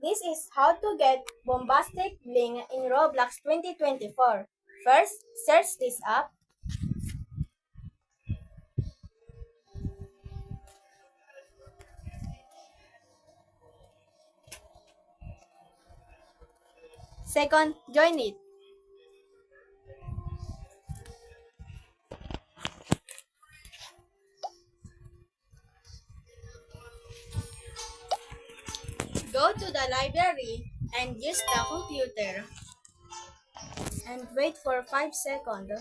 This is how to get bombastic bling in Roblox 2024. First, search this up. Second, join it. Go to the library and use the computer. And wait for 5 seconds.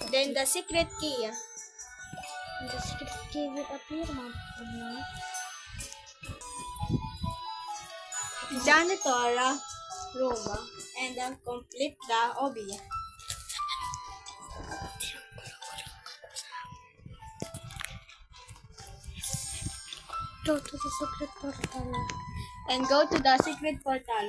Then the secret key. The secret key will appear, Mom. Janitor room and complete the OB. Go to the secret portal. And go to the secret portal.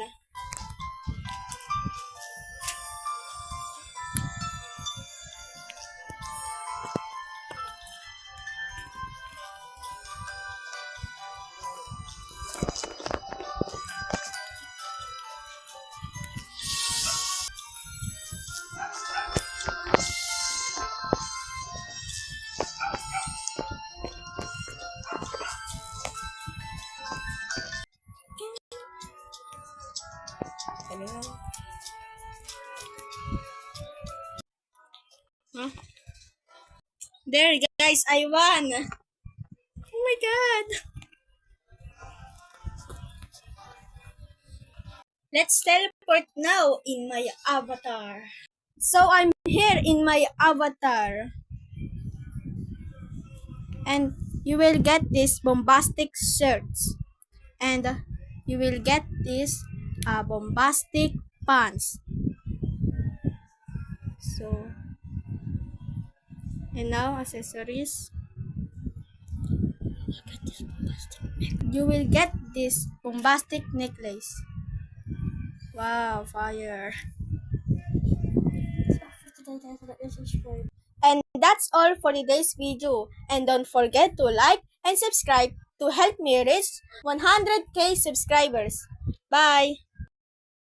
Huh? There guys, I won! Oh my god! Let's teleport now in my avatar. So I'm here in my avatar. And you will get this bombastic shirts. And you will get this bombastic pants. So, and now accessories. You will get this bombastic necklace. Wow, fire. And that's all for today's video. And don't forget to like and subscribe to help me reach 100k subscribers. Bye!